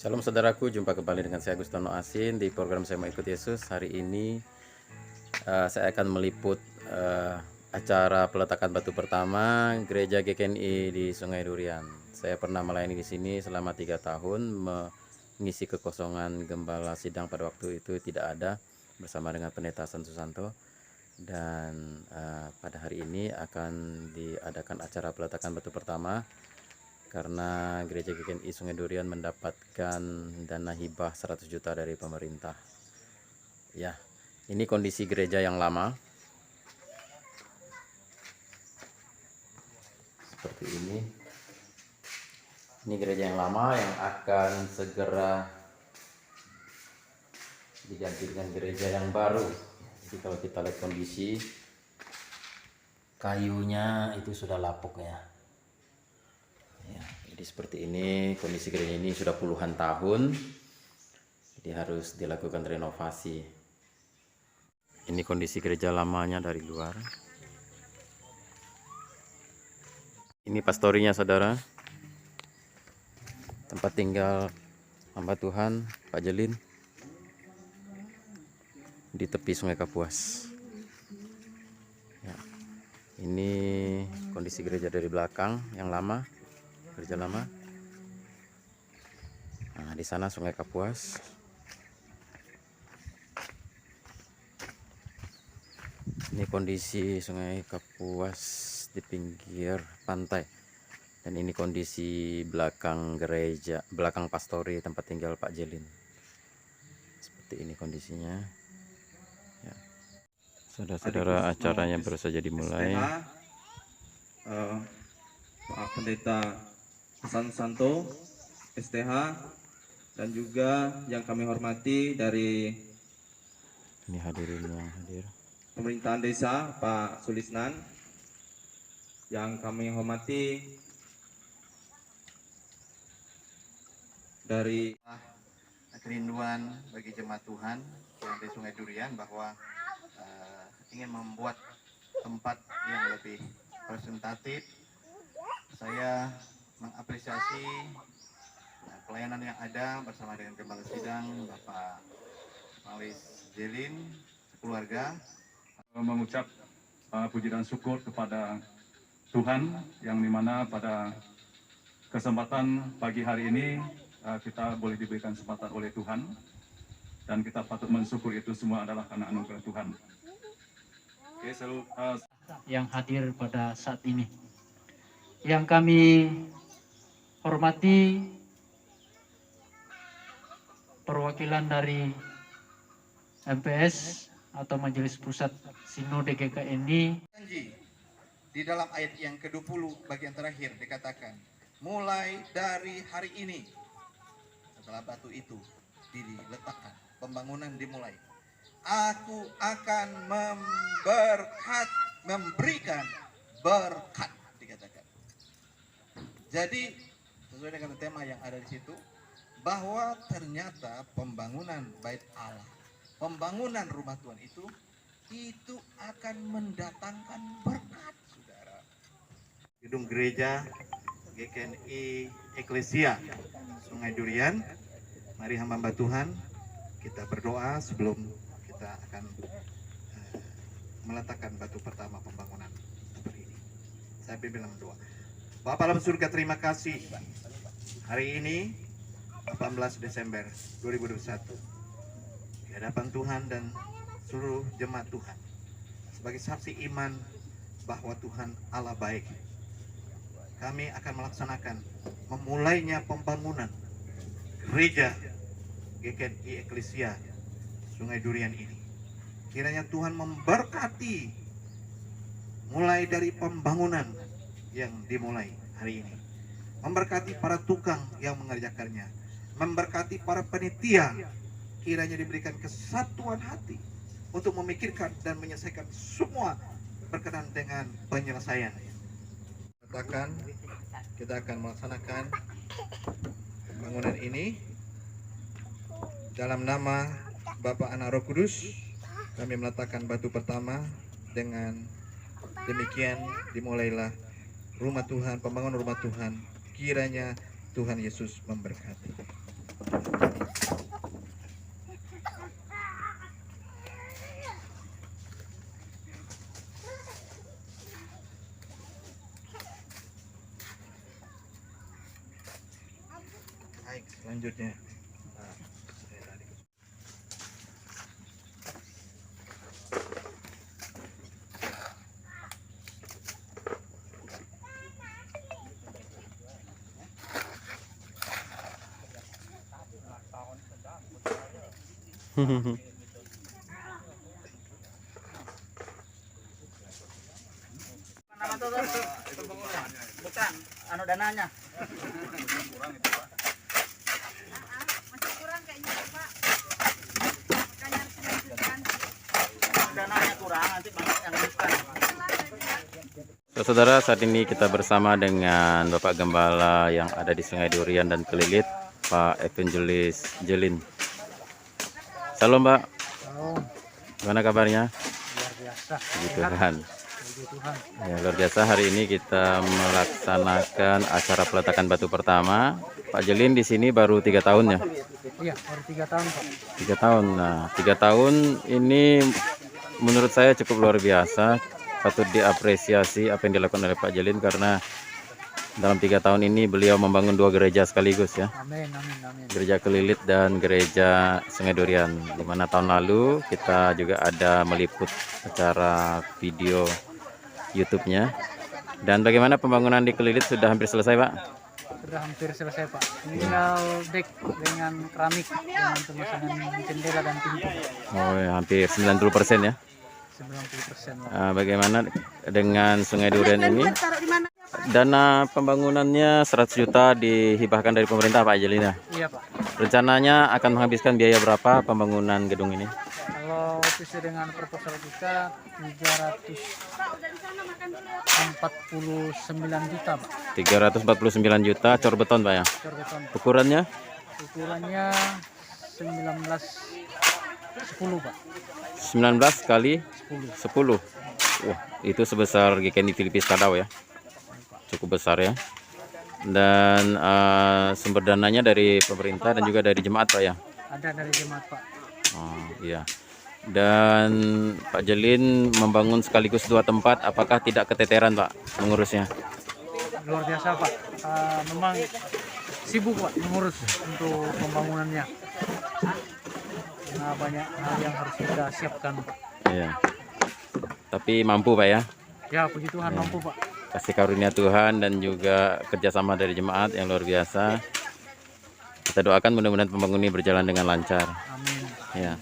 Salam saudaraku, jumpa kembali dengan saya Gustono Asin di program Saya Mau Ikut Yesus. Hari ini saya akan meliput acara peletakan batu pertama gereja GKNI di Sungai Durian. Saya pernah melayani di sini selama 3 tahun, mengisi kekosongan gembala sidang pada waktu itu tidak ada bersama dengan Pendeta Hasan Susanto. Dan pada hari ini akan diadakan acara peletakan batu pertama karena gereja GKNI Sungai Durian mendapatkan dana hibah 100 juta dari pemerintah. Ya, ini kondisi gereja yang lama. Seperti ini. Ini gereja yang lama yang akan segera diganti dengan gereja yang baru. Jadi kalau kita lihat kondisi kayunya itu sudah lapuk ya. Jadi seperti ini kondisi gereja ini sudah puluhan tahun, jadi harus dilakukan renovasi. Ini kondisi gereja lamanya dari luar. Ini pastorinya saudara, tempat tinggal hamba Tuhan Pak Jelin di tepi Sungai Kapuas. Ya, ini kondisi gereja dari belakang yang lama. Gereja lama. Nah, di sana Sungai Kapuas. Ini kondisi Sungai Kapuas di pinggir pantai. Dan ini kondisi belakang gereja, belakang pastori tempat tinggal Pak Jelin. Seperti ini kondisinya. Ya. Saudara-saudara, acaranya baru saja dimulai. Pak Pendeta Hasan Susanto, STH, dan juga yang kami hormati dari Ini hadirin yang hadir. pemerintahan desa Pak Sulisnan, yang kami hormati dari kerinduan bagi jemaat Tuhan yang di Sungai Durian bahwa ingin membuat tempat yang lebih representatif. Saya mengapresiasi pelayanan yang ada bersama dengan Gembala Sidang Bapak Malis Jelin keluarga, mengucap puji dan syukur kepada Tuhan yang dimana pada kesempatan pagi hari ini kita boleh diberikan kesempatan oleh Tuhan, dan kita patut mensyukur itu semua adalah karena anugerah Tuhan. Oke, yang hadir pada saat ini, yang kami hormati perwakilan dari MPS atau Majelis Pusat Sinode GKNI. Di dalam ayat yang ke-20 bagian terakhir dikatakan, mulai dari hari ini, setelah batu itu diletakkan, pembangunan dimulai, aku akan memberikan berkat, dikatakan. Jadi sesuai dengan tema yang ada di situ, bahwa ternyata pembangunan bait Allah, pembangunan rumah Tuhan itu akan mendatangkan berkat, saudara. Gedung gereja GKNI Eklesia Sungai Durian. Mari hamba Tuhan kita berdoa sebelum kita akan meletakkan batu pertama pembangunan seperti ini. Saya bimbing doa. Bapa dalam surga, terima kasih hari ini 18 Desember 2021 di hadapan Tuhan dan seluruh jemaat Tuhan sebagai saksi iman bahwa Tuhan Allah baik. Kami akan melaksanakan memulainya pembangunan gereja GKNI Eklesia Sungai Durian ini. Kiranya Tuhan memberkati mulai dari pembangunan yang dimulai hari ini, memberkati para tukang yang mengerjakannya, memberkati para panitia. Kiranya diberikan kesatuan hati untuk memikirkan dan menyelesaikan semua berkenan dengan penyelesaian. Katakan kita akan melaksanakan pembangunan ini dalam nama Bapa, Anak, Roh Kudus. Kami meletakkan batu pertama. Dengan demikian dimulailah rumah Tuhan, pembangunan rumah Tuhan. Kiranya Tuhan Yesus memberkati. Baik, selanjutnya. Nah, saya tadi. Bukan, anu dananya. Dananya kurang, nanti banyak yang bukan. Saudara, saat ini kita bersama dengan Bapak Gembala yang ada di Sungai Durian dan Kelilit, Pak Evangelis Jelin. Salam Mbak, gimana kabarnya? Luar biasa. Puji Tuhan. Puji Tuhan. Ya, luar biasa, hari ini kita melaksanakan acara peletakan batu pertama. Pak Jelin di sini baru 3 tahun ya? Iya, baru 3 tahun Pak. 3 tahun. Nah, 3 tahun ini menurut saya cukup luar biasa. Patut diapresiasi apa yang dilakukan oleh Pak Jelin karena dalam 3 tahun ini beliau membangun 2 gereja sekaligus ya. Amin, amin, amin. Gereja Kelilit dan Gereja Sungai Durian. Di mana tahun lalu kita juga ada meliput acara video YouTube-nya. Dan bagaimana pembangunan di Kelilit sudah hampir selesai, Pak? Sudah hampir selesai Pak. Ini tinggal dek dengan keramik dengan pemasangan jendela dan pintu. Oh, ya, hampir 90% ya. 90% Pak. Bagaimana dengan Sungai Durian ini? Dana pembangunannya 100 juta dihibahkan dari pemerintah Pak Jelina. Iya Pak. Rencananya akan menghabiskan biaya berapa pembangunan gedung ini? Kalau sesuai dengan proposal kita 349 juta Pak. 349 juta cor beton Pak ya. Cor beton. Ukurannya Ukurannya 10 Pak. 19 kali 10. 10. Wah, itu sebesar GKNI Filipis Kadau ya. Cukup besar ya. Dan sumber dananya dari pemerintah dan juga dari jemaat Pak ya. Ada dari jemaat Pak. Oh, iya. Dan Pak Jelin membangun sekaligus 2 tempat, apakah tidak keteteran Pak mengurusnya? Luar biasa Pak. Memang sibuk Pak mengurus untuk pembangunannya. Karena banyak hal yang harus kita siapkan Pak. Iya. Tapi mampu Pak ya. Ya puji Tuhan mampu Pak. Kasih karunia Tuhan dan juga kerjasama dari jemaat yang luar biasa. Kita doakan mudah-mudahan pembangunan ini berjalan dengan lancar. Amin. Ya.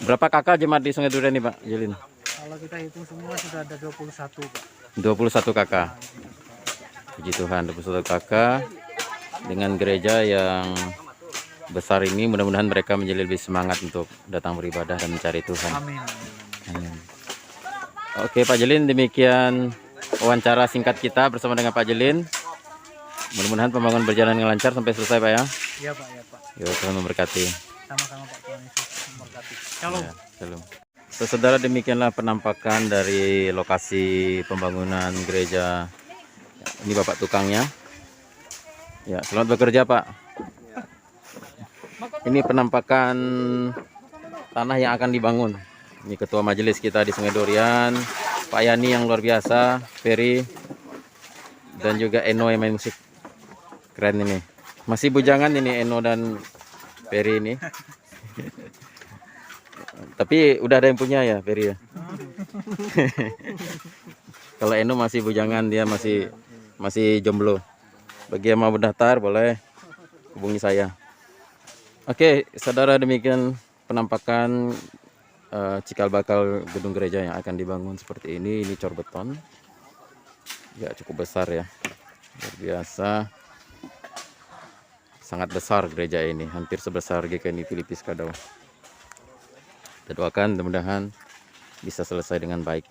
Berapa kakak jemaat di Sungai Durian nih Pak Jelin? Kalau kita hitung semua sudah ada 21 Pak. 21 kakak. Puji Tuhan, 21 kakak dengan gereja yang besar ini, mudah-mudahan mereka menjadi lebih semangat untuk datang beribadah dan mencari Tuhan. Amin. Amin. Oke Pak Jelin, demikian wawancara singkat kita bersama dengan Pak Jelin. Mudah-mudahan pembangunan berjalan dengan lancar sampai selesai Pak ya. Iya Pak, ya Pak. Yo, Tuhan memberkati. Sama-sama Pak, Tuhan Yesus memberkati. Shalom. Ya, shalom. Saudara, demikianlah penampakan dari lokasi pembangunan gereja. Ini Bapak tukangnya. Ya, selamat bekerja Pak. Ini penampakan tanah yang akan dibangun. Ini ketua majelis kita di Sungai Durian, Pak Yani yang luar biasa, Ferry, dan juga Eno yang main musik. Keren ini. Masih bujangan ini Eno dan Ferry ini. Tapi udah ada yang punya ya Ferry ya. Kalau Eno masih bujangan, dia masih jomblo. Bagi yang mau mendaftar boleh hubungi saya. Oke, saudara, demikian penampakan cikal bakal gedung gereja yang akan dibangun seperti ini. Ini cor beton. Ya, cukup besar ya. Luar biasa. Sangat besar gereja ini, hampir sebesar GKNI Filipis Kadau. Kita doakan mudah-mudahan bisa selesai dengan baik.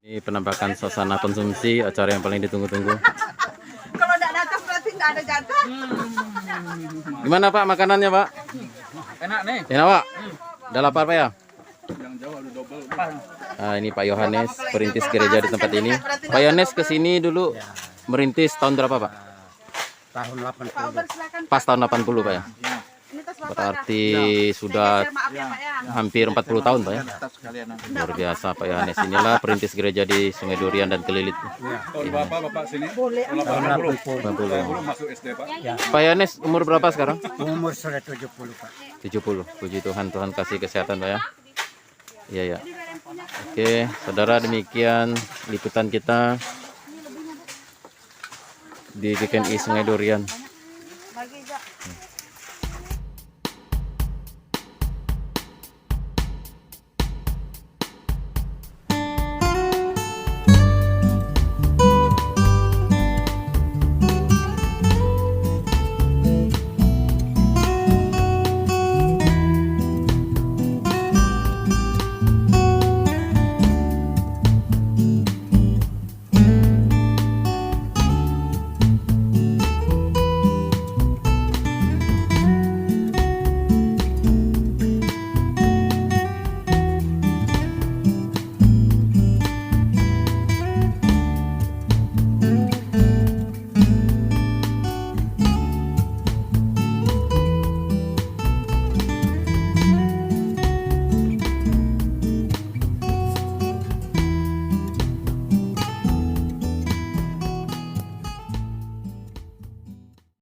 Ini penampakan suasana konsumsi, acara yang paling ditunggu-tunggu. Kalau tidak datang berarti nggak ada jatah. Gimana Pak makanannya Pak? Enak nih. Enak Pak? Udah lapar Pak ya? Nah, ini Pak Yohanes, perintis gereja di tempat ini. Pak Yohanes kesini dulu merintis tahun berapa Pak? Tahun 80. Pak Ober silakan. Pas tahun 80 Pak ya? Ini tas bapak Berarti ya. sudah Maaf ya Pak ya. hampir 40 tahun Pak ya. Tas sekalian. Luar biasa Pak Yohanes. Inilah perintis gereja di Sungai Durian dan Kelilit. Tahun Bapak sini? Boleh. 80. Masuk SD, Pak. Pak Yohanes umur berapa sekarang? Umur sudah 70 Pak. 70. Puji Tuhan, Tuhan kasih kesehatan Pak ya. Iya ya. Oke, saudara, demikian liputan kita di GKNI Sungai Durian. Bagi, Kak.